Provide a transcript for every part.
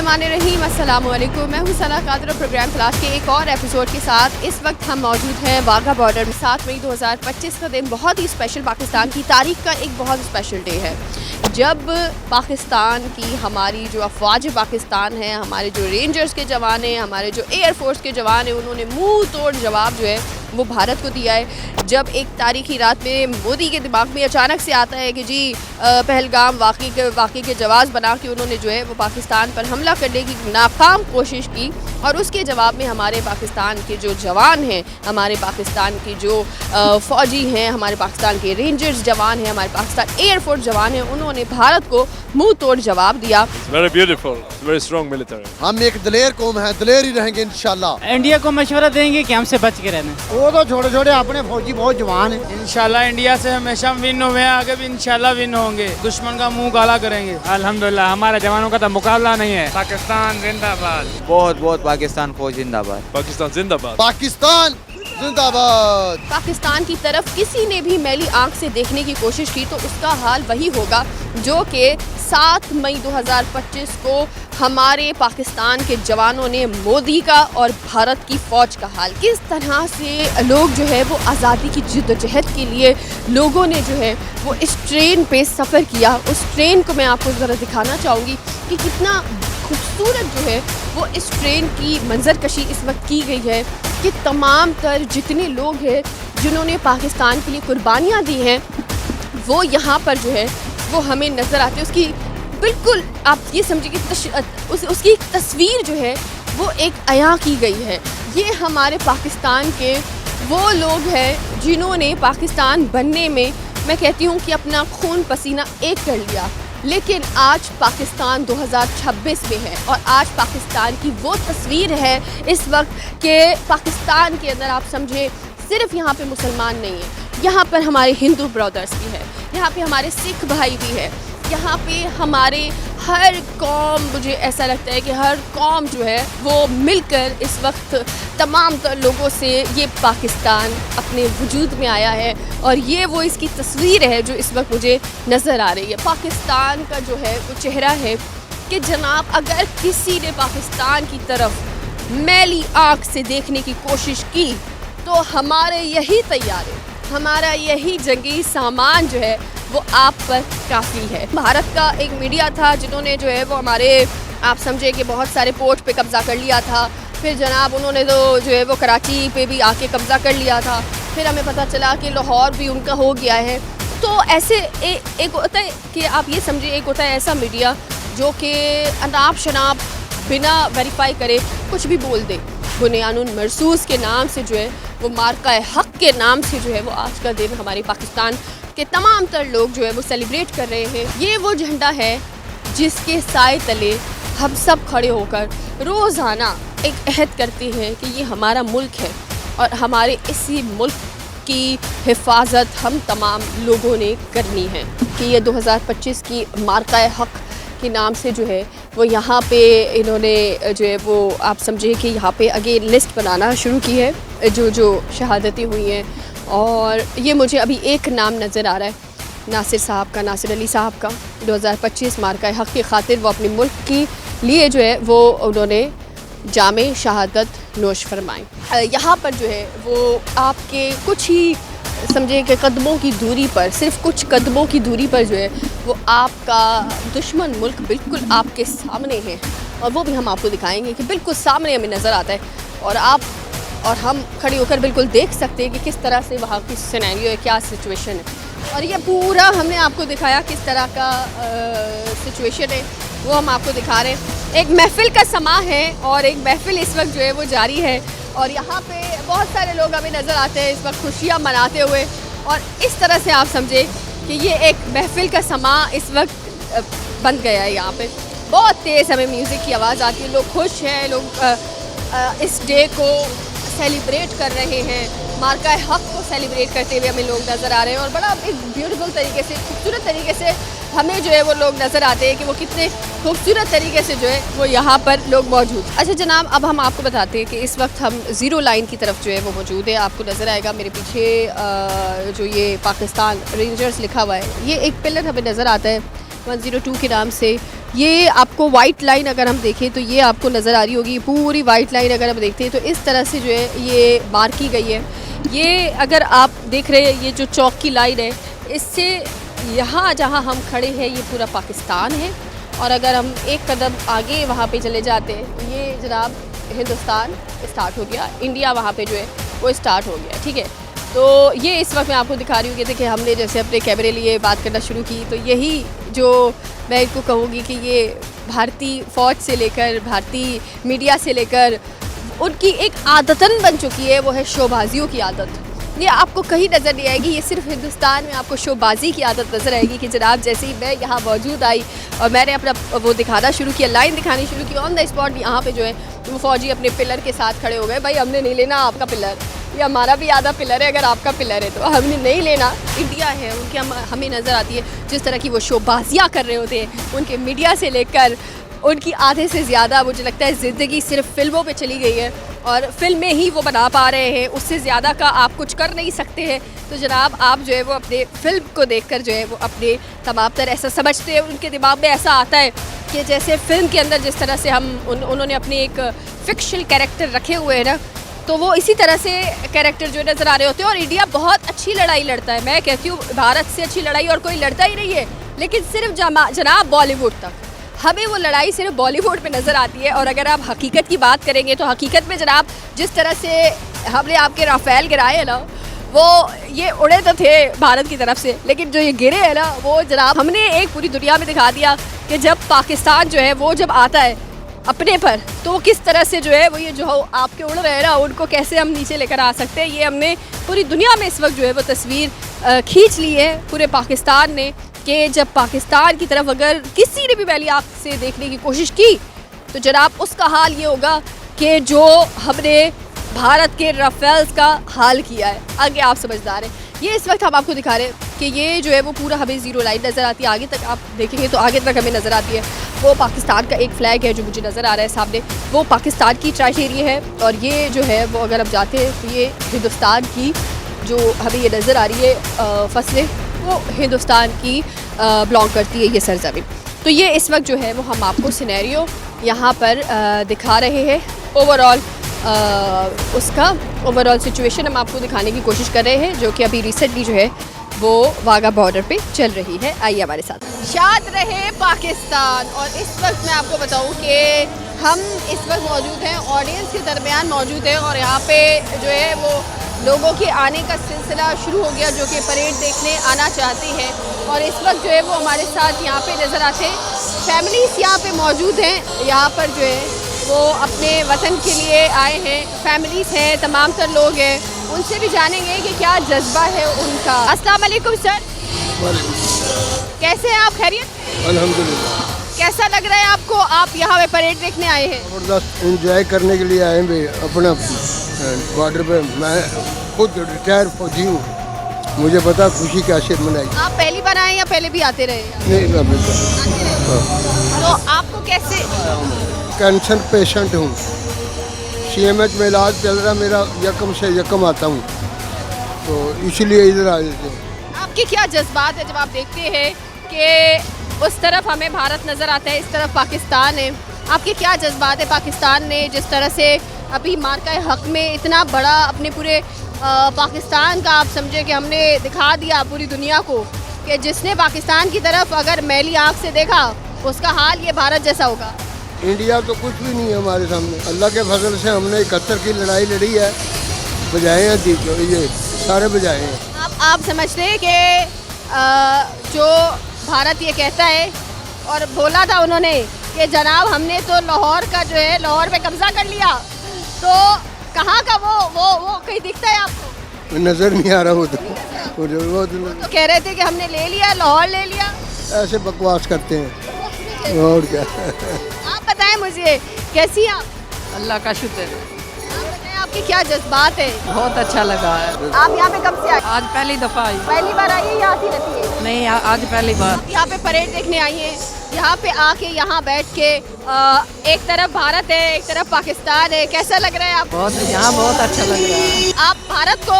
बिस्मिल्लाहिर्रहमानिर्रहीम, अस्सलाम वालेकुम। मैं हूँ सना कादर और प्रोग्राम तलाश के एक और एपिसोड के साथ इस वक्त हम मौजूद हैं वाघा बॉर्डर में। 7 मई 2025 का दिन बहुत ही स्पेशल, पाकिस्तान की तारीख का एक बहुत स्पेशल डे है, जब पाकिस्तान की हमारी जो अफवाज पाकिस्तान है, हमारे जो रेंजर्स के जवान हैं, हमारे जो एयरफोर्स के जवान हैं, उन्होंने मुंह तोड़ जवाब जो है वो भारत को दिया है। जब एक तारीखी रात में मोदी के दिमाग में अचानक से आता है कि जी पहलगाम वाक़ई के जवाब बना के उन्होंने जो है वो पाकिस्तान पर हमला करने की नाकाम कोशिश की, और उसके जवाब में हमारे पाकिस्तान के जो जवान हैं, हमारे पाकिस्तान के जो फ़ौजी हैं, हमारे पाकिस्तान के रेंजर्स जवान हैं, हमारे पाकिस्तान एयरफोर्स जवान हैं, उन्होंने भारत को मुंह तोड़ जवाब दिया। Very beautiful, very strong military. हम एक दलेर कौम है, दलेर ही रहेंगे इंशाल्लाह। इंडिया को मशवरा देंगे कि हमसे बच के रहना। वो तो छोटे छोटे अपने फौजी बहुत जवान हैं। इंशाल्लाह इंडिया से हमेशा विन हुए हैं, आगे भी इंशाल्लाह विन होंगे, दुश्मन का मुंह काला करेंगे। अल्हम्दुलिल्लाह हमारे जवानों का तो मुकाबला नहीं है। पाकिस्तान जिंदाबाद। बहुत बहुत पाकिस्तान फौज जिंदाबाद। Pakistan Zindabad. पाकिस्तान जिंदाबाद। पाकिस्तान की तरफ किसी ने भी मैली आंख से देखने की कोशिश की तो उसका हाल वही होगा जो कि 7 मई 2025 को हमारे पाकिस्तान के जवानों ने मोदी का और भारत की फ़ौज का हाल। किस तरह से लोग जो है वो आज़ादी की जिद्दोजहद के लिए लोगों ने जो है वो इस ट्रेन पे सफ़र किया। उस ट्रेन को मैं आपको ज़रा दिखाना चाहूँगी कि कितना खूबसूरत जो है वो इस ट्रेन की मंजरकशी इस वक्त की गई है, कि तमाम तर जितने लोग हैं जिन्होंने पाकिस्तान के लिए कुर्बानियाँ दी हैं वो यहाँ पर जो है वो हमें नज़र आते हैं। उसकी बिल्कुल आप ये समझिए कि उसकी एक तस्वीर जो है वो एक अया की गई है। ये हमारे पाकिस्तान के वो लोग हैं जिन्होंने पाकिस्तान बनने में, मैं कहती हूँ कि अपना खून पसीना एक कर लिया, लेकिन आज पाकिस्तान 2026 में है और आज पाकिस्तान की वो तस्वीर है इस वक्त के पाकिस्तान के अंदर। आप समझे सिर्फ यहाँ पे मुसलमान नहीं है, यहाँ पर हमारे हिंदू ब्रदर्स भी है, यहाँ पे हमारे सिख भाई भी है, यहाँ पे हमारे हर कौम, मुझे ऐसा लगता है कि हर कौम जो है वो मिलकर इस वक्त तमाम तर लोगों से ये पाकिस्तान अपने वजूद में आया है, और ये वो इसकी तस्वीर है जो इस वक्त मुझे नज़र आ रही है। पाकिस्तान का जो है वो चेहरा है कि जनाब अगर किसी ने पाकिस्तान की तरफ मैली आँख से देखने की कोशिश की तो हमारे यही तैयारे, हमारा यही जंगी सामान जो है वो आप पर काफ़ी है। भारत का एक मीडिया था जिन्होंने जो है वो हमारे, आप समझे कि बहुत सारे पोर्ट पे कब्ज़ा कर लिया था, फिर जनाब उन्होंने तो जो है वो कराची पे भी आके कब्ज़ा कर लिया था, फिर हमें पता चला कि लाहौर भी उनका हो गया है। तो ऐसे एक होता है कि आप ये समझिए, एक होता है ऐसा मीडिया जो कि अनाप शनाप बिना वेरीफाई करे कुछ भी बोल दे। बुनियानुन मरसूस के नाम से जो है वो मार्का हक के नाम से जो है वो आज का दिन हमारे पाकिस्तान के तमाम तर लोग जो है वो सेलिब्रेट कर रहे हैं। ये वो झंडा है जिसके साए तले हम सब खड़े होकर रोज़ाना एक अहद करते हैं कि ये हमारा मुल्क है और हमारे इसी मुल्क की हिफाजत हम तमाम लोगों ने करनी है। कि ये 2025 की मार्का हक के नाम से जो है वो यहाँ पे इन्होंने जो है वो, आप समझे कि यहाँ पे अगेन लिस्ट बनाना शुरू की है जो शहादतें हुई हैं। और ये मुझे अभी एक नाम नज़र आ रहा है, नासिर साहब का, नासिर अली साहब का। 2025 मार्का हक की खातिर वो अपने मुल्क के लिए जो है वो उन्होंने जामे शहादत नोश फरमाई। यहाँ पर जो है वो आपके कुछ ही समझे कि कदमों की दूरी पर, सिर्फ कुछ कदमों की दूरी पर जो है वो आपका दुश्मन मुल्क बिल्कुल आपके सामने है, और वो भी हम आपको दिखाएंगे कि बिल्कुल सामने हमें नज़र आता है, और आप और हम खड़े होकर बिल्कुल देख सकते हैं कि किस तरह से वहाँ की सिनेरियो है, क्या सिचुएशन है। और ये पूरा हमने आपको दिखाया किस तरह का सिचुएशन है, वो हम आपको दिखा रहे हैं। एक महफ़िल का समा है और एक महफ़िल इस वक्त जो है वो जारी है, और यहाँ पे बहुत सारे लोग हमें नज़र आते हैं इस वक्त खुशियाँ मनाते हुए। और इस तरह से आप समझे कि ये एक महफ़िल का समा इस वक्त बन गया है। यहाँ पे बहुत तेज़ हमें म्यूज़िक की आवाज़ आती है, लोग खुश हैं, लोग इस डे को सेलिब्रेट कर रहे हैं, मार्का हक को सेलिब्रेट करते हुए हमें लोग नज़र आ रहे हैं। और बड़ा एक ब्यूटीफुल तरीके से, खूबसूरत तरीके से हमें जो है वो लोग नज़र आते हैं कि वो कितने खूबसूरत तरीके से जो है वो यहाँ पर लोग मौजूद। अच्छा जनाब, अब हम आपको बताते हैं कि इस वक्त हम ज़ीरो लाइन की तरफ जो है वो मौजूद है। आपको नज़र आएगा मेरे पीछे जो ये पाकिस्तान रेंजर्स लिखा हुआ है, ये एक पिलर हमें नज़र आता है 102 के नाम से, ये आपको वाइट लाइन अगर हम देखें तो ये आपको नज़र आ रही होगी, पूरी वाइट लाइन अगर हम देखते हैं तो इस तरह से जो है ये मार्क की गई है। ये अगर आप देख रहे हैं ये जो चौक की लाइन है, इससे यहाँ जहाँ हम खड़े हैं ये पूरा पाकिस्तान है, और अगर हम एक कदम आगे वहाँ पे चले जाते हैं तो ये जनाब हिंदुस्तान स्टार्ट हो गया, इंडिया वहाँ पे जो है वो स्टार्ट हो गया। ठीक है, तो ये इस वक्त मैं आपको दिखा रही हूँ कि देखिए हमने जैसे अपने कैमरे लिए बात करना शुरू की, तो यही जो मैं इनको कहूँगी कि ये भारतीय फ़ौज से लेकर भारतीय मीडिया से लेकर उनकी एक आदतन बन चुकी है, वो है शोबाजियों की आदत। ये आपको कहीं नज़र नहीं आएगी, ये सिर्फ हिंदुस्तान में आपको शोबाजी की आदत नज़र आएगी कि जनाब जैसे ही मैं यहाँ मौजूद आई और मैंने अपना वो दिखाना शुरू किया, लाइन दिखानी शुरू की, ऑन द स्पॉट यहाँ पे जो है वो फ़ौजी अपने पिलर के साथ खड़े हो गए। भाई हमने नहीं लेना आपका पिलर, ये हमारा भी आधा पिलर है, अगर आपका पिलर है तो हमने नहीं लेना। इंडिया है उनकी हमें नज़र आती है जिस तरह की वो शोबाजियाँ कर रहे होते हैं, उनके मीडिया से लेकर उनकी आधे से ज़्यादा मुझे लगता है ज़िंदगी सिर्फ फिल्मों पे चली गई है और फिल्में ही वो बना पा रहे हैं, उससे ज़्यादा का आप कुछ कर नहीं सकते हैं। तो जनाब आप जो है वो अपने फिल्म को देखकर जो है वो अपने तमाम तरह ऐसा समझते हैं, उनके दिमाग में ऐसा आता है कि जैसे फिल्म के अंदर जिस तरह से उन्होंने अपने एक फिक्शनल कैरेक्टर रखे हुए हैं ना, तो वो इसी तरह से कैरेक्टर जो नज़र आ रहे होते हैं। और इंडिया बहुत अच्छी लड़ाई लड़ता है, मैं कहती हूँ भारत से अच्छी लड़ाई और कोई लड़ता ही नहीं है, लेकिन सिर्फ जनाब बॉलीवुड तक हमें वो लड़ाई सिर्फ बॉलीवुड पे नज़र आती है। और अगर आप हकीकत की बात करेंगे तो हकीकत में जनाब जिस तरह से हमने आपके राफेल गिराए हैं ना, वो ये उड़े तो थे भारत की तरफ से, लेकिन जो ये गिरे हैं ना वो जनाब हमने एक पूरी दुनिया में दिखा दिया कि जब पाकिस्तान जो है वो जब आता है अपने पर तो वो किस तरह से जो है वो ये जो आपके उड़ रहे हैं ना उनको कैसे हम नीचे लेकर आ सकते हैं। ये हमने पूरी दुनिया में इस वक्त जो है वो तस्वीर खींच ली है पूरे पाकिस्तान ने कि जब पाकिस्तान की तरफ अगर किसी ने भी पहली आँख से देखने की कोशिश की तो जनाब उसका हाल ये होगा कि जो हमने भारत के राफेल्स का हाल किया है। आगे आप समझदार हैं, ये इस वक्त हम आपको दिखा रहे हैं कि ये जो है वो पूरा हमें ज़ीरो लाइन नज़र आती है। आगे तक आप देखेंगे तो आगे तक हमें नज़र आती है वो पाकिस्तान का एक फ़्लैग है जो मुझे नज़र आ रहा है सामने, वो पाकिस्तान की ट्राइटेरिया है। और ये जो है वो अगर हम जाते हैं तो ये हिंदुस्तान की जो हमें ये नज़र आ रही है फसलें, वो हिंदुस्तान की बिलोंग करती है ये सरज़मीन। तो ये इस वक्त जो है वो हम आपको सिनेरियो यहाँ पर दिखा रहे हैं, ओवरऑल उसका ओवरऑल सिचुएशन हम आपको दिखाने की कोशिश कर रहे हैं जो कि अभी रिसेंटली जो है वो वाघा बॉर्डर पे चल रही है। आइए हमारे साथ। शाद रहे पाकिस्तान। और इस वक्त मैं आपको बताऊं कि हम इस वक्त मौजूद हैं, ऑडियंस के दरमियान मौजूद हैं और यहाँ पे जो है वो लोगों के आने का सिलसिला शुरू हो गया जो कि परेड देखने आना चाहते हैं। और इस वक्त जो है वो हमारे साथ यहाँ पे नज़र आते हैं, फैमिलीज़ यहाँ पे मौजूद हैं, यहाँ पर जो है वो अपने वतन के लिए आए हैं, फैमिलीज़ हैं, तमाम तर लोग हैं, उनसे भी जानेंगे कि क्या जज्बा है उनका। अस्सलाम वालेकुम सर, कैसे हैं आप? खैरियत? अल्हम्दुलिल्लाह। कैसा लग रहा है आपको? आप यहाँ पे परेड देखने आए हैं? ज़बरदस्त एंजॉय करने के लिए आए हैं अपना बॉर्डर पे। मैं खुद रिटायर फौजी हूँ, मुझे पता खुशी कैसे मनाई। आप पहली बार आए या पहले भी आते रहे? नहीं, अभी तो आपको कैसे? कैंसर पेशेंट हूँ, CMH में इलाज चल रहा, मेरा यकम से यकम आता हूँ, तो इसलिए इधर आए थे। आपके क्या जज्बात है जब आप देखते हैं कि उस तरफ हमें भारत नज़र आता है, इस तरफ पाकिस्तान है? आपके क्या जज्बात है? पाकिस्तान ने जिस तरह से अभी मार्का हक में इतना बड़ा अपने पूरे पाकिस्तान का आप समझे कि हमने दिखा दिया पूरी दुनिया को कि जिसने पाकिस्तान की तरफ अगर मैली आँख से देखा उसका हाल ये भारत जैसा होगा। इंडिया तो कुछ भी नहीं है हमारे सामने, अल्लाह के फजल से हमने 71 की लड़ाई लड़ी है, बजाए हैं दीप, ये सारे बजाए हैं। आप समझते हैं कि जो भारत ये कहता है और बोला था उन्होंने कि जनाब हमने तो लाहौर का जो है लाहौर पे कब्जा कर लिया, तो कहाँ का वो कहीं दिखता है आपको? नज़र नहीं आ रहा वो तो कह रहे थे कि हमने ले लिया, लाहौर ले लिया। ऐसे बकवास करते हैं और क्या। आप बताएं मुझे कैसी आप? अल्लाह का शुक्र। आप बताएं आपके क्या जज्बात है? बहुत अच्छा लगा है। आप यहाँ पे कब से आए? आज पहली दफ़ा आई। पहली बार आई है या आती रहती है? नहीं, आज पहली बार। यहाँ पे परेड देखने आई हैं, यहाँ पे आके यहाँ बैठ के एक तरफ भारत है एक तरफ पाकिस्तान है, कैसा लग रहा है आपको? यहाँ बहुत अच्छा लग रहा है। आप भारत को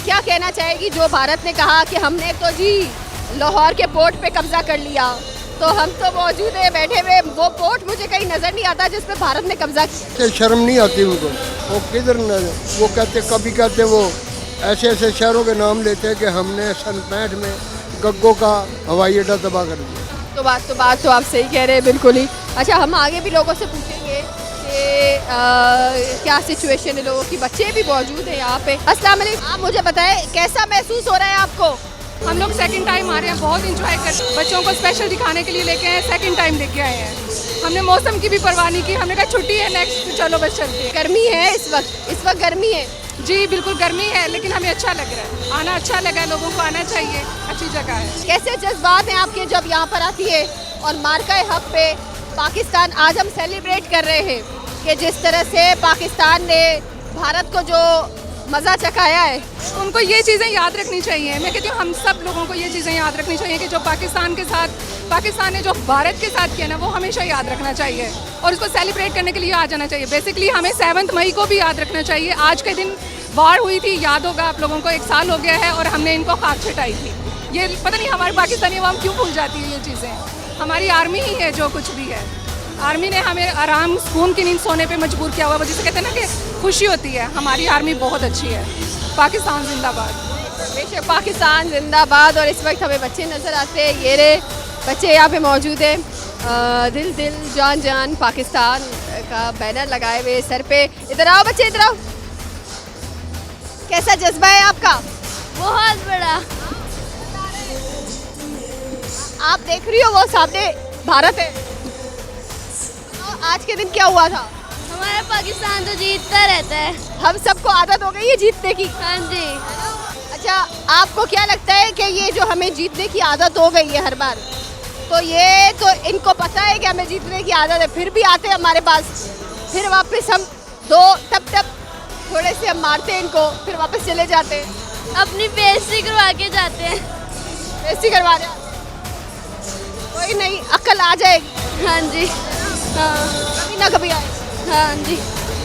क्या कहना चाहेगी जो भारत ने कहा कि हमने तो जी लाहौर के पोर्ट पे कब्जा कर लिया, तो हम तो मौजूद है बैठे हुए, वो पोर्ट मुझे कहीं नजर नहीं आता जिसपे भारत ने कब्जा किया। कि शर्म नहीं आती उनको, वो किधर न, वो कहते कभी कहते वो ऐसे ऐसे शहरों के नाम लेते हैं कि हमने सन 65 में गग्गो का हवाई अड्डा तबाह कर दिया। तो बात तो आप सही कह रहे हैं बिल्कुल ही। अच्छा, हम आगे भी लोगों से पूछेंगे कि क्या सिचुएशन है लोगों की, बच्चे भी मौजूद हैं यहाँ पे। अस्सलाम वालेकुम, आप मुझे बताएं कैसा महसूस हो रहा है आपको? हम लोग सेकंड टाइम आ रहे हैं, बहुत इंजॉय कर, बच्चों को स्पेशल दिखाने के लिए लेके आए, सेकंड टाइम लेके आए हैं। हमने मौसम की भी परवाह नहीं की, हमने कहा छुट्टी है नेक्स्ट, चलो बस चलते हैं। गर्मी है इस वक्त गर्मी है जी बिल्कुल गर्मी है, लेकिन हमें अच्छा लग रहा है, आना अच्छा लगा है, लोगों को आना चाहिए, अच्छी जगह है। कैसे जज्बात हैं आपके जब यहाँ पर आती है और मार्का हक पे पाकिस्तान, आज हम सेलिब्रेट कर रहे हैं कि जिस तरह से पाकिस्तान ने भारत को जो मज़ा चखाया है, उनको ये चीज़ें याद रखनी चाहिए। मैं कहती हूँ हम सब लोगों को ये चीज़ें याद रखनी चाहिए कि जो पाकिस्तान ने जो भारत के साथ किया ना, वो हमेशा याद रखना चाहिए और उसको सेलिब्रेट करने के लिए आ जाना चाहिए। बेसिकली हमें 7 मई को भी याद रखना चाहिए। आज के दिन वार हुई थी, याद होगा आप लोगों को, 1 साल हो गया है और हमने इनको खाक छिटाई थी। ये पता नहीं हमारे पाकिस्तानी अवाम क्यों भूल जाती है ये चीज़ें। हमारी आर्मी ही है जो कुछ भी है, आर्मी ने हमें आराम सुकून की नींद सोने पे मजबूर किया हुआ, जिसे कहते हैं ना कि खुशी होती है। हमारी आर्मी बहुत अच्छी है। पाकिस्तान जिंदाबाद। बेशक पाकिस्तान जिंदाबाद। और इस वक्त हमें बच्चे नज़र आते हैं, ये रे बच्चे यहाँ पे मौजूद है, दिल दिल जान जान पाकिस्तान का बैनर लगाए हुए सर पे। इधर आओ बच्चे, इधर आओ। कैसा जज्बा है आपका? बहुत बड़ा। आप देख रही हो वो सामने भारत है, आज के दिन क्या हुआ था? हमारा पाकिस्तान तो जीतता रहता है। हम सबको आदत हो गई है जीतने की। हाँ जी। अच्छा, आपको क्या लगता है कि ये जो हमें जीतने की आदत हो गई है हर बार, तो ये तो इनको पता है कि हमें जीतने की आदत है, फिर भी आते हैं हमारे पास, फिर वापस हम तब थोड़े से हम मारते हैं इनको, फिर वापस चले जाते हैं, अपनी बेइज्जती करवा के जाते हैं। बेइज्जती करवा रहे हैं। कोई नहीं, अक्ल आ जाएगी। हाँ जी, हाँ, कभी ना कभी आए। हाँ जी।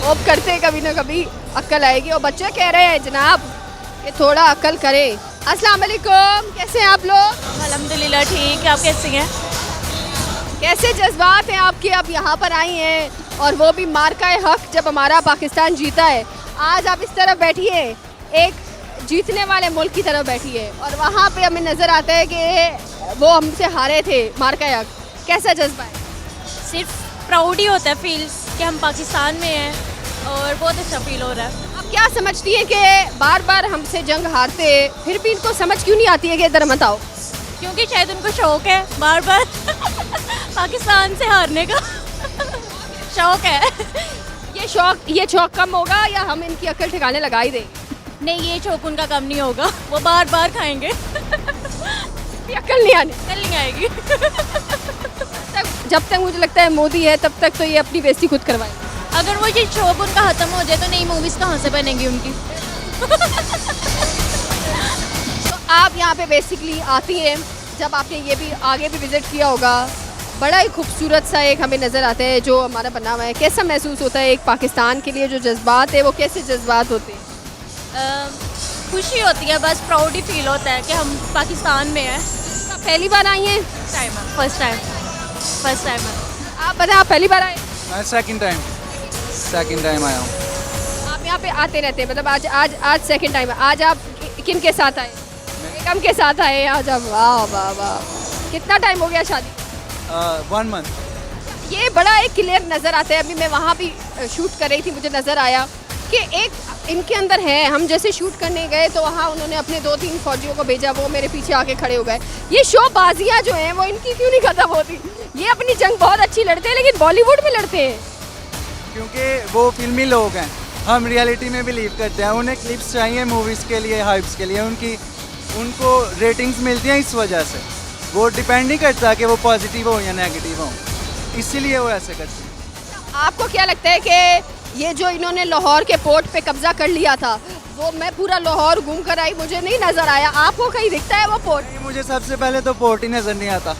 होप करते हैं कभी ना कभी अक्ल आएगी। और बच्चे कह रहे हैं जनाब कि थोड़ा अक्ल करें। अस्सलाम वालेकुम, कैसे हैं आप लोग? अल्हम्दुलिल्लाह ठीक, आप कैसे हैं? कैसे जज्बात हैं आपके? अब यहाँ पर आई हैं और वो भी मार्का हक जब हमारा पाकिस्तान जीता है। आज आप इस तरफ बैठिए, एक जीतने वाले मुल्क की तरफ बैठिए, और वहाँ पे हमें नज़र आता है कि वो हमसे हारे थे मार्का हक। कैसा जज्बा है? सिर्फ प्राउड ही होता है फील कि हम पाकिस्तान में हैं और बहुत अच्छा फील हो रहा है। आप क्या समझती हैं कि बार बार हमसे जंग हारते फिर भी इनको समझ क्यों नहीं आती है कि इधर मत आओ? क्योंकि शायद उनको शौक है बार बार पाकिस्तान से हारने का शौक है। ये शौक कम होगा या हम इनकी अक्ल ठिकाने लगा ही देंगे? नहीं, ये शौक उनका कम नहीं होगा, वो बार बार खाएंगे। अक्ल नहीं आने, अक्ल नहीं आएगी। जब तक मुझे लगता है मोदी है तब तक तो ये अपनी बेइज्जती खुद करवाए। अगर वो ये शौक उनका खत्म हो जाए तो नई मूवीज कहाँ से बनेंगी उनकी? तो आप यहाँ पे बेसिकली आती हैं, जब आपने ये भी आगे भी विजिट किया होगा, बड़ा ही खूबसूरत सा एक हमें नज़र आता है जो हमारा बना हुआ है। कैसा महसूस होता है? एक पाकिस्तान के लिए जो जज्बात है वो कैसे जज्बात होते हैं? खुशी होती है, बस प्राउड ही फील होता है कि हम पाकिस्तान में हैं। पहली बार आई हैं? First time. आप बताएं, आप पहली बार आए? मैं सेकंड टाइम आया हूँ। आप यहाँ पे आते रहते हैं, मतलब आज सेकंड टाइम है। आज आप किन के साथ आए? बेगम के साथ आए आज आप? वाह वाह वाह। कितना टाइम हो गया शादी? 1 मंथ। ये बड़ा एक क्लियर नज़र आता है। अभी मैं वहाँ भी शूट कर रही थी, मुझे नज़र आया कि एक इनके अंदर है। हम जैसे शूट करने गए तो वहाँ उन्होंने अपने 2-3 फौजियों को भेजा, वो मेरे पीछे आके खड़े हो गए। ये शोबाजियाँ जो हैं वो इनकी क्यों नहीं ख़त्म होती? ये अपनी जंग बहुत अच्छी लड़ते हैं लेकिन बॉलीवुड में लड़ते हैं क्योंकि वो फिल्मी लोग हैं, हम रियलिटी में बिलीव करते हैं। उन्हें क्लिप्स चाहिए मूवीज़ के लिए, हाइप्स के लिए, उनको रेटिंग्स मिलती हैं, इस वजह से वो डिपेंड नहीं करता कि वो पॉजिटिव हो या नेगेटिव हो, इसीलिए वो ऐसे करते हैं। आपको क्या लगता है कि ये जो इन्होंने लाहौर के पोर्ट पे कब्जा कर लिया था, वो मैं पूरा लाहौर घूम कर आई, मुझे नहीं नज़र आया, आपको कहीं दिखता है वो पोर्ट? मुझे सबसे पहले तो पोर्ट ही नज़र नहीं आता,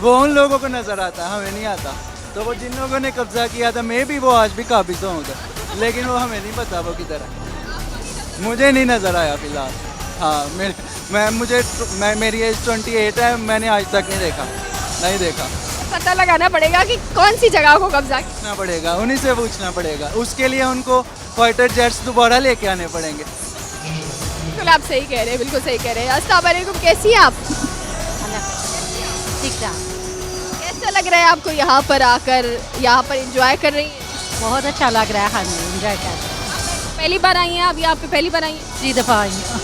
वो उन लोगों को नज़र आता है, हमें नहीं आता। तो वो जिन लोगों ने कब्जा किया था, मे भी वो आज भी काबिज हो उधर, लेकिन वो हमें नहीं पता वो किधर है, मुझे नहीं नज़र आया फिलहाल। हाँ, मेरी एज 28 है, मैंने आज तक नहीं देखा। नहीं देखा। पता लगाना पड़ेगा कि कौन सी जगह को कब्जा किया। पूछना पड़ेगा, उन्हीं से पूछना पड़ेगा। उसके लिए उनको फाइटर जेट्स दोबारा लेके आने पड़ेंगे। बिल्कुल आप सही कह रहे हैं, बिल्कुल सही कह रहे हैं। अस्सलाम वालेकुम, कैसी हैं आप? ठीक ठाक, कैसा लग रहा है आपको यहाँ पर आकर, यहाँ पर एंजॉय कर रही हैं? बहुत अच्छा लग रहा है। हाँ जी, एंजॉय कर रहे हैं। पहली बार आई हैं आप यहाँ पे? पहली बार आई हैं? 3 दफ़ा आई हूँ।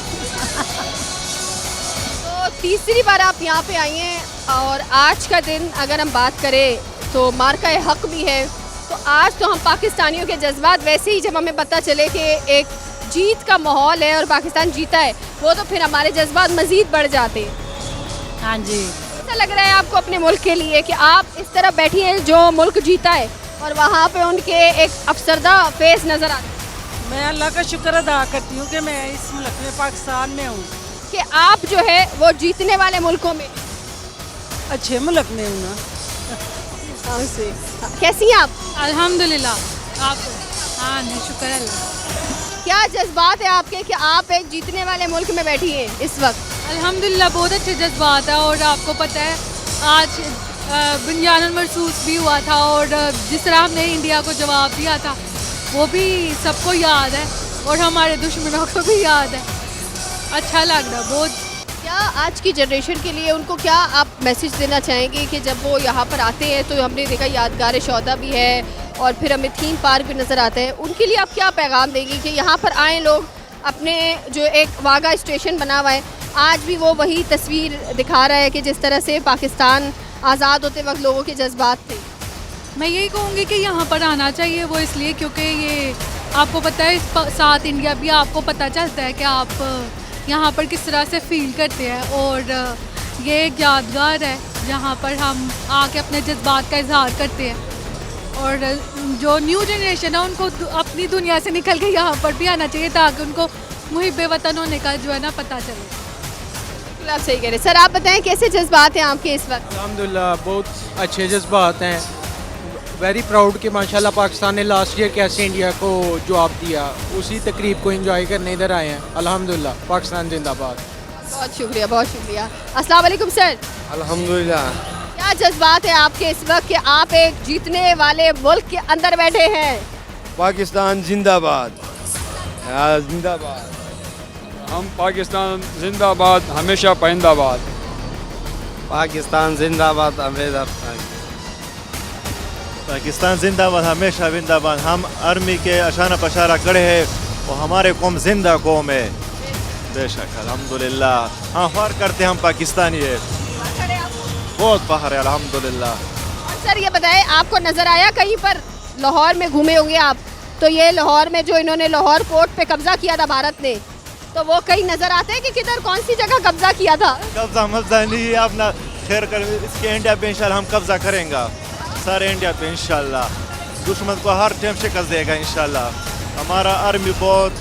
तो तीसरी बार आप यहाँ पे आई हैं और आज का दिन अगर हम बात करें तो मार्का हक भी है। तो आज तो हम पाकिस्तानियों के जज्बात वैसे ही जब हमें पता चले कि एक जीत का माहौल है और पाकिस्तान जीता है, वो तो फिर हमारे जज्बात मज़ीद बढ़ जाते हैं। हाँ जी। ऐसा लग रहा है आपको अपने मुल्क के लिए कि आप इस तरह बैठी हैं जो मुल्क जीता है और वहाँ पे उनके एक अफसरदा फेस नज़र आता है? मैं अल्लाह का शुक्र अदा करती हूँ कि मैं इस मुल्क में, पाकिस्तान में हूँ, कि आप जो है वो जीतने वाले मुल्कों में, अच्छे मुल्क में हूँ ना। कैसी हैं आप? अल्हम्दुलिल्लाह। आप? हाँ जी, शुक्र अल्लाह। क्या जज्बात है आपके कि आप एक जीतने वाले मुल्क में बैठी हैं इस वक्त? अल्हम्दुलिल्लाह, बहुत अच्छे जज्बात है। और आपको पता है आज बुनियादन महसूस भी हुआ था और जिस तरह हमने इंडिया को जवाब दिया था वो भी सबको याद है और हमारे दुश्मनों को भी याद है। अच्छा लग रहा बहुत। क्या आज की जनरेशन के लिए उनको क्या आप मैसेज देना चाहेंगे कि जब वो यहाँ पर आते हैं तो हमने देखा यादगार शौदा भी है और फिर हमें थीम पार्क भी नज़र आता है, उनके लिए आप क्या पैगाम देंगे कि यहाँ पर आए लोग? अपने जो एक वाघा स्टेशन बना हुआ है आज भी वो वही तस्वीर दिखा रहा है कि जिस तरह से पाकिस्तान आज़ाद होते वक्त लोगों के जज्बात थे। मैं यही कहूँगी कि यहाँ पर आना चाहिए, वो इसलिए क्योंकि ये आपको पता है साथ इंडिया भी आपको पता चलता है कि आप यहाँ पर किस तरह से फील करते हैं और ये एक यादगार है जहाँ पर हम आके अपने जज्बात का इजहार करते हैं। और जो न्यू जनरेशन है उनको अपनी दुनिया से निकल के यहाँ पर भी आना चाहिए ताकि उनको मुहिब्बे वतन होने का जो है ना पता चले। आप सही कह रहे हैं। सर आप बताएं कैसे जज्बात हैं आपके इस वक्त? अल्हम्दुलिल्लाह बहुत अच्छे जज्बात हैं। वेरी प्राउड कि माशाल्लाह पाकिस्तान ने लास्ट ईयर कैसे इंडिया को जवाब दिया, उसी तकरीब को एंजॉय करने इधर आए हैं। अल्हम्दुलिल्लाह, पाकिस्तान जिंदाबाद। बहुत शुक्रिया, बहुत शुक्रिया। अस्सलाम वालेकुम सर। अल्हम्दुलिल्लाह। क्या जज्बात है आपके इस वक्त कि आप एक जीतने वाले मुल्क के अंदर बैठे हैं? पाकिस्तान जिंदाबाद, जिंदाबाद। हम पाकिस्तान जिंदाबाद, हमेशा पाइंदाबाद। पाकिस्तान जिंदाबाद, हमेशा पाकिस्तान जिंदाबाद, हमेशा जिंदाबाद। हम आर्मी के अशाना पशारा खड़े हैं और हमारे कौम जिंदा कौम है। बेशक अल्हम्दुलिल्लाह हाँ फख्र करते हैं हम पाकिस्तानी है, बहुत फख्र है अल्हम्दुलिल्लाह। सर ये बताएं आपको नज़र आया कहीं पर, लाहौर में घूमे होंगे आप, तो ये लाहौर में जो इन्होंने लाहौर पोर्ट पे कब्जा किया था भारत ने, तो वो कहीं नज़र आते हैं कि किधर कौन सी जगह कब्जा किया था? कब्जा मब्जा नहीं है अपना, खैर कर इसके इंडिया पे इंशाल्लाह हम कब्जा करेंगे सारे इंडिया पे इंशाल्लाह। दुश्मन को हर टाइम शिकस्त देगा इंशाल्लाह। हमारा आर्मी बहुत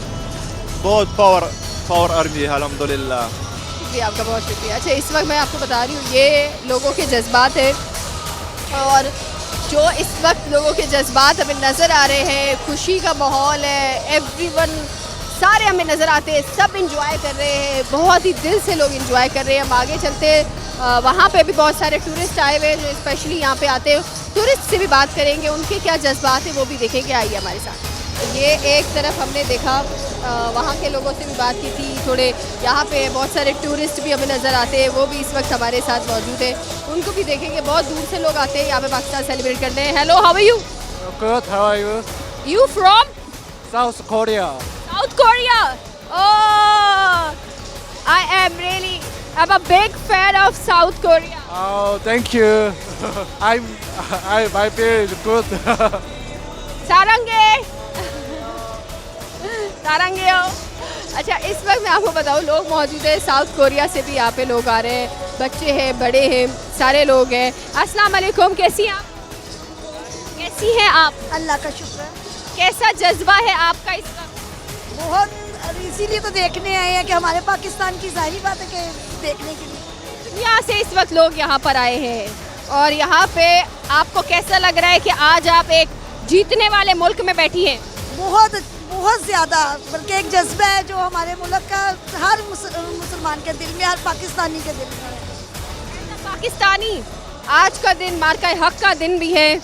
बहुत पावर आर्मी है अल्हम्दुलिल्लाह। शुक्रिया आपका, बहुत शुक्रिया। अच्छा इस वक्त मैं आपको बता रही हूँ ये लोगों के जज्बात है और जो इस वक्त लोगों के जज्बात हमें नज़र आ रहे हैं, खुशी का माहौल है, एवरीवन सारे हमें नज़र आते हैं, सब इंजॉय कर रहे हैं, बहुत ही दिल से लोग इंजॉय कर रहे हैं। हम आगे चलते वहाँ पे भी बहुत सारे टूरिस्ट आए हुए हैं जो स्पेशली यहाँ पे आते हैं, टूरिस्ट से भी बात करेंगे, उनके क्या जज्बात हैं वो भी देखेंगे। आइए हमारे साथ। ये एक तरफ हमने देखा वहाँ के लोगों से भी बात की थी, थोड़े यहाँ पे बहुत सारे टूरिस्ट भी हमें नज़र आते हैं, वो भी इस वक्त हमारे साथ मौजूद है, उनको भी देखेंगे। बहुत दूर से लोग आते हैं यहाँ पे पाकिस्तान सेलिब्रेट करने। Hello, how are you? Good, how are you? You from? South Korea. South Korea. Oh, I'm a big fan of South Korea. Oh, thank you. my beer is good. सारंगे सारंगे हो। अच्छा इस वक्त मैं आपको बताऊँ लोग मौजूद है, साउथ कोरिया से भी यहाँ पे लोग आ रहे हैं, बच्चे हैं, बड़े हैं, सारे लोग हैं। अस्सलाम वालेकुम, कैसी हैं आप? कैसी हैं आप? अल्लाह का शुक्र। कैसा जज्बा है आपका इस वक्त? बहुत, इसीलिए तो देखने आए हैं कि हमारे पाकिस्तान की जाहिर बात है कि देखने के लिए दुनिया से इस वक्त लोग यहाँ पर आए हैं और यहाँ पे आपको कैसा लग रहा है कि आज आप एक जीतने वाले मुल्क में बैठी हैं? बहुत बहुत ज़्यादा, बल्कि एक जज्बा है जो हमारे मुल्क का हर मुसलमान के दिल में, हर पाकिस्तानी के दिल में है। पाकिस्तानी आज का दिन मार्का हक का दिन भी है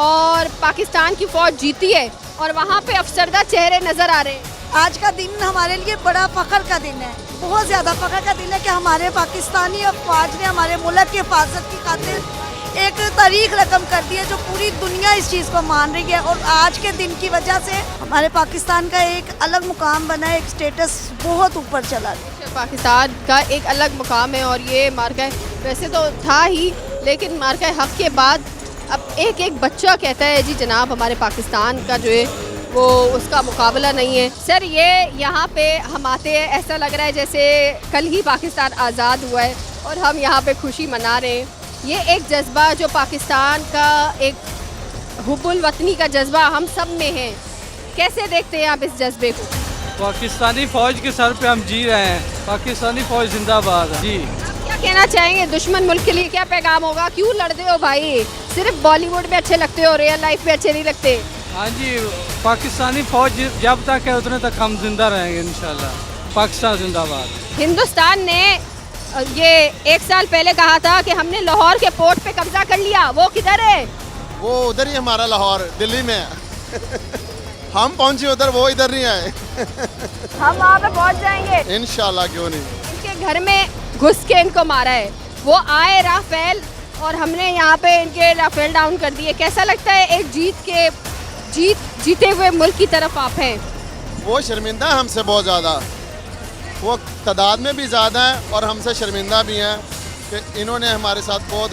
और पाकिस्तान की फौज जीती है और वहाँ पे अफसरदा चेहरे नजर आ रहे हैं। आज का दिन हमारे लिए बड़ा फख्र का दिन है, बहुत ज़्यादा फख्र का दिन है कि हमारे पाकिस्तानी अफवाज ने हमारे मुल्क की हिफाजत की खातिर एक तारीख रकम कर दी है जो पूरी दुनिया इस चीज़ को मान रही है। और आज के दिन की वजह से हमारे पाकिस्तान का एक अलग मुकाम बना है, एक स्टेटस बहुत ऊपर चला गया। पाकिस्तान का एक अलग मुकाम है और ये मार्का वैसे तो था ही, लेकिन मार्का हक के बाद अब एक एक बच्चा कहता है जी जनाब हमारे पाकिस्तान का जो है वो उसका मुकाबला नहीं है। सर ये यहाँ पे हम आते हैं, ऐसा लग रहा है जैसे कल ही पाकिस्तान आज़ाद हुआ है और हम यहाँ पे खुशी मना रहे हैं। ये एक जज्बा जो पाकिस्तान का एक हुब्बुल वतनी का जज्बा हम सब में है, कैसे देखते हैं आप इस जज्बे को? पाकिस्तानी फौज के सर पे हम जी रहे हैं, पाकिस्तानी फौज जिंदाबाद जी। क्या कहना चाहेंगे दुश्मन मुल्क के लिए, क्या पैगाम होगा? क्यों लड़ते हो भाई? सिर्फ बॉलीवुड में अच्छे लगते हो, रियल लाइफ में अच्छे नहीं लगते? हाँ जी, पाकिस्तानी फौज जब तक है उतने तक हम जिंदा रहेंगे इंशाल्लाह। पाकिस्तान जिंदाबाद। हिंदुस्तान ने ये 1 साल पहले कहा था कि हमने लाहौर के पोर्ट पे कब्जा कर लिया, वो किधर है? वो उधर ही हमारा लाहौर दिल्ली में है। हम पहुंचे उधर, वो इधर नहीं आए। हम वहाँ पे पहुँच जाएंगे इंशाल्लाह, क्यों नहीं। इनके घर में घुस के इनको मारा है, वो आए राफेल और हमने यहाँ पे इनके राफेल डाउन कर दिए। कैसा लगता है एक जीते हुए मुल्क की तरफ आप हैं? वो शर्मिंदा है हमसे बहुत ज़्यादा, वो तादाद में भी ज़्यादा है और हमसे शर्मिंदा भी हैं कि इन्होंने हमारे साथ बहुत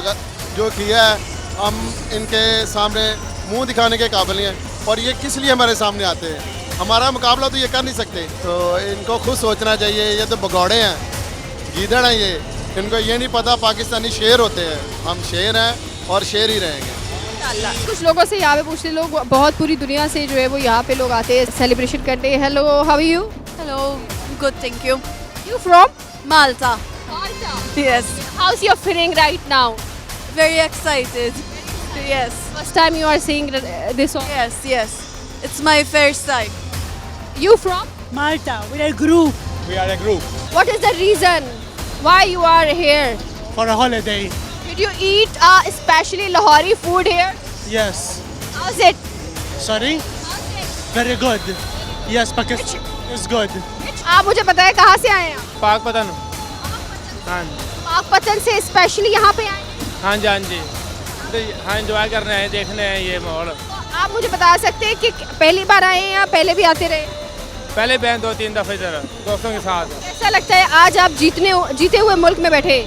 जो किया है, हम इनके सामने मुंह दिखाने के काबिल हैं। और ये किस लिए हमारे सामने आते हैं? हमारा मुकाबला तो ये कर नहीं सकते, तो इनको खुद सोचना चाहिए। ये तो भगौड़े हैं, गीदड़ हैं ये, इनको ये नहीं पता पाकिस्तानी शेर होते हैं। हम शेर हैं और शेर ही रहेंगे। कुछ लोगों से यहाँ पे पूछते, लोग बहुत पूरी दुनिया से जो है वो यहाँ पे लोग आते हैं सेलिब्रेशन करते हैं। Hello, how are you? Hello, good, thank you. You from Malta. Yes. How's your feeling right now? Very excited. Yes. First time you are seeing this song? Yes, yes. It's my first time. You from? Malta, we're a group. We are a group. What is the reason why you are here? For a holiday. Did you eat especially Lahori food here? Yes. How's it? Sorry? Very good. Yes, Pakistan is good. आप मुझे बताएं कहाँ से आए हैं आप? पाकपतन। हाँ पाकपतन से स्पेशली यहाँ पे आए? हाँ जी, हाँ जी। हाँ, एंजॉय कर रहे हैं, देखने हैं ये माहौल। आप मुझे बता सकते हैं कि पहली बार आए हैं या पहले भी आते रहे? पहले बहन 2-3 दफ़े इधर दोस्तों के साथ। कैसा लगता है आज आप जीते हुए मुल्क में बैठे?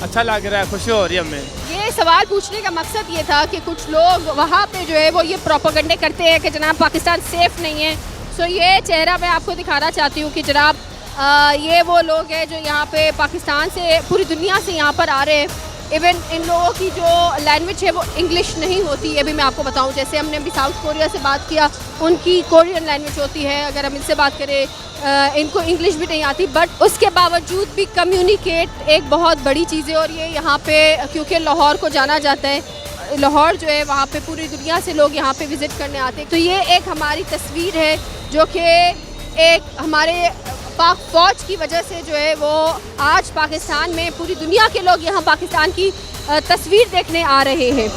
अच्छा लग रहा है, खुशी हो रही है हमें। ये सवाल पूछने का मकसद ये था कि कुछ लोग वहाँ पे जो है वो ये प्रोपेगेंडे करते हैं कि जनाब पाकिस्तान सेफ नहीं है। सो ये चेहरा मैं आपको दिखाना चाहती हूँ कि जनाब ये वो लोग हैं जो यहाँ पे पाकिस्तान से, पूरी दुनिया से यहाँ पर आ रहे हैं। इवन इन लोगों की जो लैंग्वेज है वो इंग्लिश नहीं होती है। अभी मैं आपको बताऊँ, जैसे हमने अभी साउथ कोरिया से बात किया, उनकी कोरियन लैंग्वेज होती है। अगर हम इनसे बात करें, इनको इंग्लिश भी नहीं आती, बट उसके बावजूद भी कम्युनिकेट एक बहुत बड़ी चीज़ है। और ये यहाँ पे क्योंकि लाहौर को जाना जाता है, लाहौर जो है वहाँ पे पूरी दुनिया से लोग यहाँ पे विज़िट करने आते हैं। तो ये एक हमारी तस्वीर है जो कि एक हमारे पाक फ़ौज की वजह से जो है वो आज पाकिस्तान में पूरी दुनिया के लोग यहाँ पाकिस्तान की तस्वीर देखने आ रहे हैं।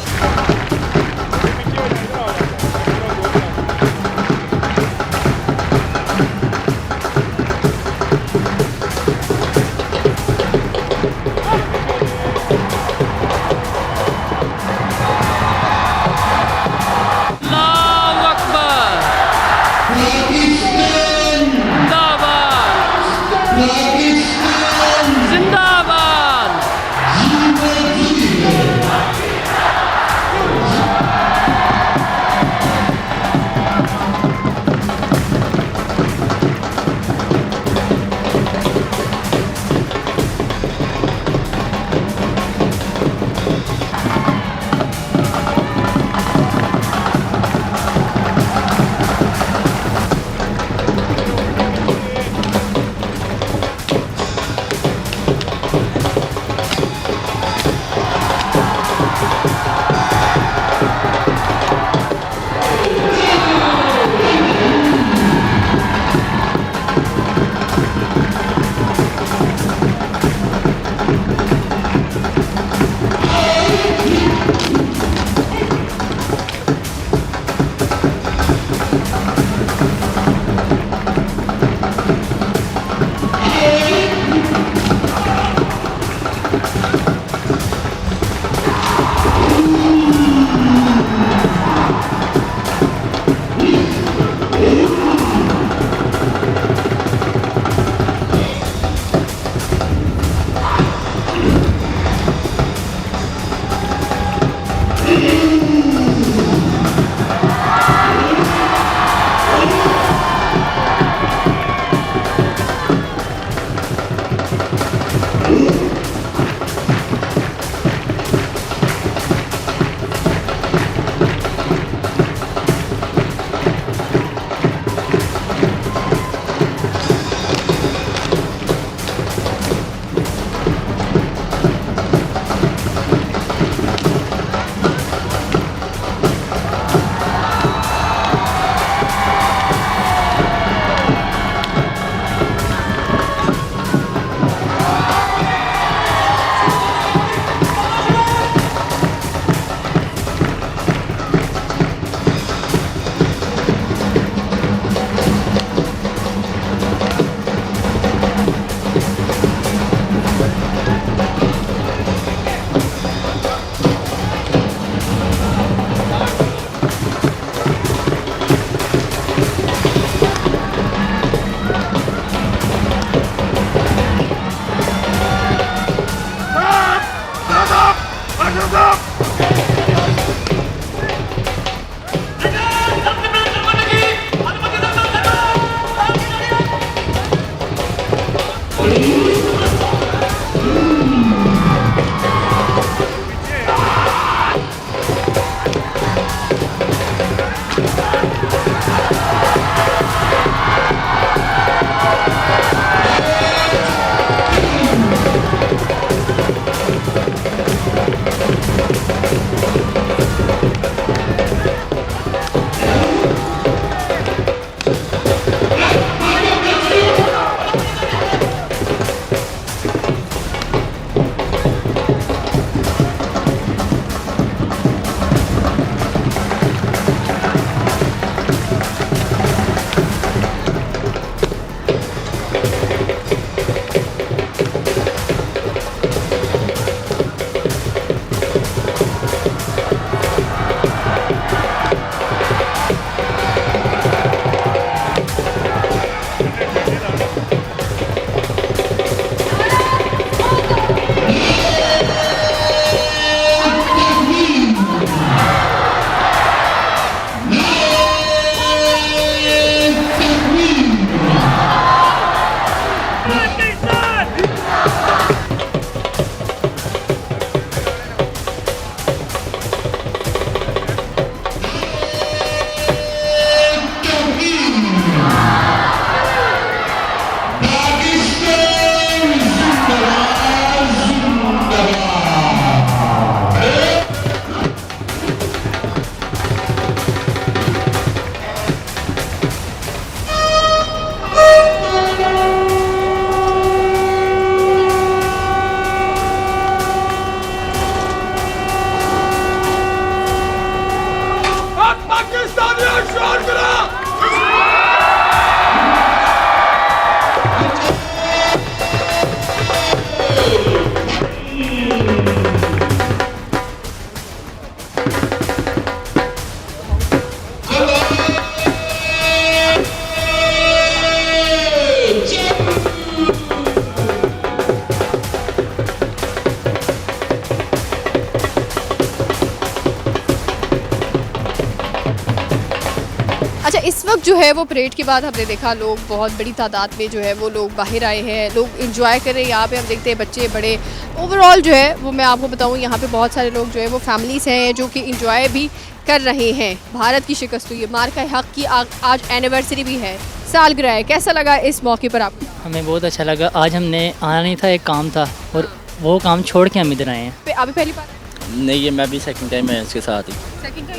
अच्छा, इस वक्त जो है वो परेड के बाद हमने देखा लोग बहुत बड़ी तादाद में जो है वो लोग बाहर आए हैं, लोग इंजॉय कर रहे हैं। यहाँ पे हम देखते हैं बच्चे बड़े, ओवरऑल जो है वो मैं आपको बताऊँ यहाँ पे बहुत सारे लोग जो है वो फैमिलीज़ हैं जो कि इंजॉय भी कर रहे हैं। भारत की शिकस्त हुई है, मार्का हक की आज एनिवर्सरी भी है, सालगिरह है। कैसा लगा इस मौके पर आपको? हमें बहुत अच्छा लगा। आज हमने आना नहीं था, एक काम था और वो काम छोड़ के हम इधर आए हैं। अभी पहली बार नहीं, ये मैं भी सेकंड टाइम है इसके साथ ही।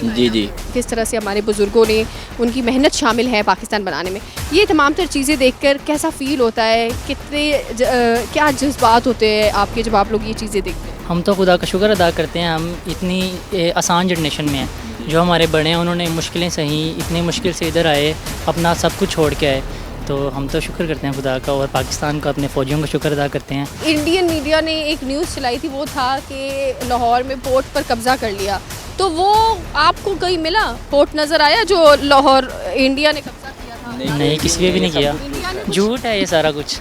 जी जी। किस तरह से हमारे बुज़ुर्गों ने, उनकी मेहनत शामिल है पाकिस्तान बनाने में, ये तमाम तर चीज़ें देखकर कैसा फ़ील होता है? कितने क्या जज्बात होते हैं आपके जब आप लोग ये चीज़ें देखते हैं? हम तो खुदा का शुक्र अदा करते हैं, हम इतनी आसान जनरेशन में हैं। जो हमारे बड़े हैं उन्होंने मुश्किलें सही, इतनी मुश्किल से इधर आए, अपना सब कुछ छोड़ के आए, तो हम तो शुक्र करते हैं खुदा का और पाकिस्तान का, अपने फ़ौजियों का शुक्र अदा करते हैं। इंडियन मीडिया ने एक न्यूज़ चलाई थी, वो था कि लाहौर में पोर्ट पर कब्ज़ा कर लिया, तो वो आपको कहीं मिला? पोर्ट नज़र आया जो लाहौर इंडिया ने कब्ज़ा किया था? नहीं, किसी ने भी नहीं किया, झूठ है ये सारा कुछ।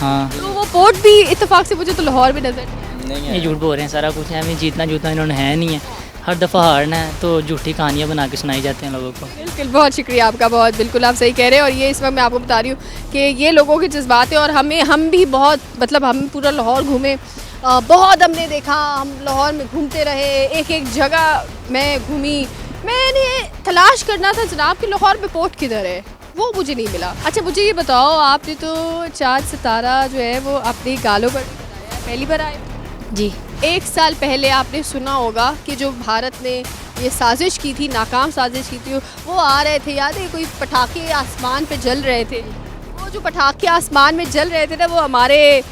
हाँ, तो वो पोर्ट भी इत्तेफाक से मुझे तो लाहौर में नज़र नहीं है, ये झूठ बोल रहे हैं सारा कुछ है। हमें जीतना इन्होंने है नहीं है, हर दफ़ा हारना है तो झूठी कहानियाँ बना के सुनाई जाती हैं लोगों को। बिल्कुल, बहुत शुक्रिया आपका, बहुत बिल्कुल आप सही कह रहे हैं। और ये इस वक्त मैं आपको बता रही हूँ कि ये लोगों के जज्बात हैं और हम भी बहुत, मतलब हम पूरा लाहौर घूमे, बहुत हमने देखा, हम लाहौर में घूमते रहे, एक एक जगह मैं घूमी, मैंने तलाश करना था जनाब कि लाहौर में पोर्ट किधर है, वो मुझे नहीं मिला। अच्छा, मुझे ये बताओ, आपने तो चाँद सितारा जो है वो अपनी गालों पर बताया, पहली बार आए? जी। 1 साल पहले आपने सुना होगा कि जो भारत ने ये साजिश की थी, नाकाम साजिश की थी, वो आ रहे थे, याद है? कोई पटाखे आसमान पे जल रहे थे, वो जो पटाखे आसमान में जल रहे थे ना, वो हमारे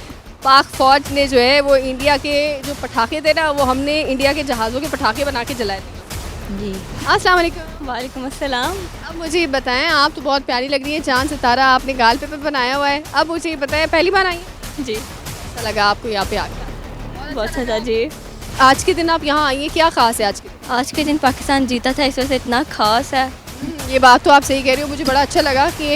पाक फ़ौज ने जो है वो इंडिया के जो पटाखे थे ना, वो हमने इंडिया के जहाज़ों के पटाखे बना के जलाए थे। जी। अस्सलाम वालेकुम। वालेकुम अस्सलाम। अब मुझे ये बताएं, आप तो बहुत प्यारी लग रही है, चाँद सितारा आपने गाल पे बनाया हुआ है। अब मुझे ये बताएं, पहली बार आई हैं? जी। अच्छा लगा आपको यहाँ पे आकर? बहुत अच्छा जी। आज के दिन आप यहाँ आई हैं, क्या ख़ास है आज के दिन? आज के दिन पाकिस्तान जीता था, इस वजह से इतना ख़ास है। ये बात तो आप सही कह रही हो। मुझे बड़ा अच्छा लगा कि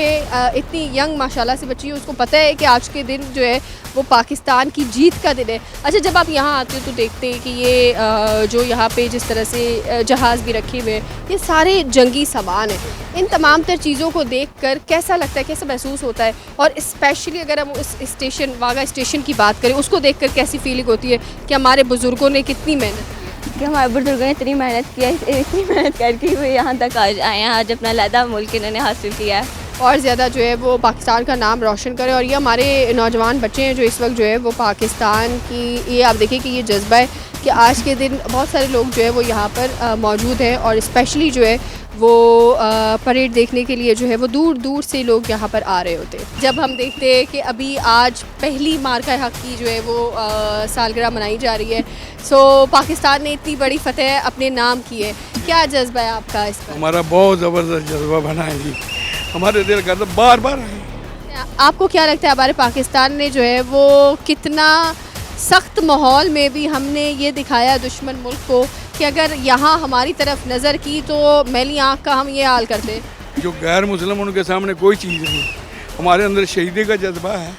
इतनी यंग माशाल्लाह से बच्ची है, उसको पता है कि आज के दिन जो है वो पाकिस्तान की जीत का दिन है। अच्छा, जब आप यहाँ आते हो तो देखते हैं कि ये जो यहाँ पे जिस तरह से जहाज़ भी रखे हुए हैं, ये सारे जंगी सामान हैं। इन तमाम तर चीज़ों को देखकर कैसा लगता है, कैसा महसूस होता है? और स्पेशली अगर हम उस स्टेशन, वाघा स्टेशन की बात करें, उसको देखकर कैसी फीलिंग होती है कि हमारे बुज़ुर्गों ने कितनी मेहनत कि हमारे बुजुर्गों ने इतनी मेहनत की है, इतनी मेहनत करके वो यहाँ तक आज आए हैं, आज अपना लहदा मुल्क इन्होंने हासिल किया है। और ज़्यादा जो है वो पाकिस्तान का नाम रोशन करें। और ये हमारे नौजवान बच्चे हैं जो इस वक्त जो है वो पाकिस्तान की, ये आप देखिए कि ये जज्बा है कि आज के दिन बहुत सारे लोग जो है वो यहाँ पर मौजूद हैं और स्पेशली जो है वो परेड देखने के लिए जो है वो दूर दूर से लोग यहाँ पर आ रहे होते हैं। जब हम देखते हैं कि अभी आज पहली मार्का हक की जो है वो सालगिरह मनाई जा रही है, सो पाकिस्तान ने इतनी बड़ी फतेह अपने नाम की है, क्या जज्बा है आपका इस पर? हमारा बहुत ज़बरदस्त जज्बा बना है जी, हमारे दिल का तो बार बार आए। आपको क्या लगता है हमारे पाकिस्तान ने जो है वो कितना सख्त माहौल में भी हमने ये दिखाया दुश्मन मुल्क को कि अगर यहाँ हमारी तरफ नज़र की तो मैली आँख का हम ये हाल करते? जो गैर मुस्लिम उनके सामने कोई चीज़ नहीं, हमारे अंदर शहीदी का जज्बा है,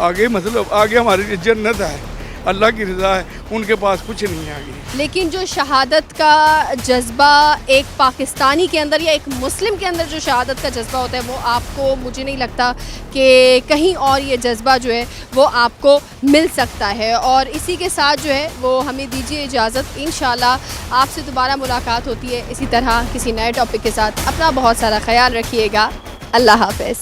आगे मतलब आगे हमारी जन्नत है, अल्लाह की रज़ा है, उनके पास कुछ नहीं है आगे। लेकिन जो शहादत का जज्बा एक पाकिस्तानी के अंदर या एक मुस्लिम के अंदर जो शहादत का जज्बा होता है, वो आपको, मुझे नहीं लगता कि कहीं और ये जज्बा जो है वो आपको मिल सकता है। और इसी के साथ जो है वो हमें दीजिए इजाज़त, इंशाल्लाह आपसे दोबारा मुलाकात होती है इसी तरह किसी नए टॉपिक के साथ। अपना बहुत सारा ख्याल रखिएगा, अल्लाह हाफ़िज़।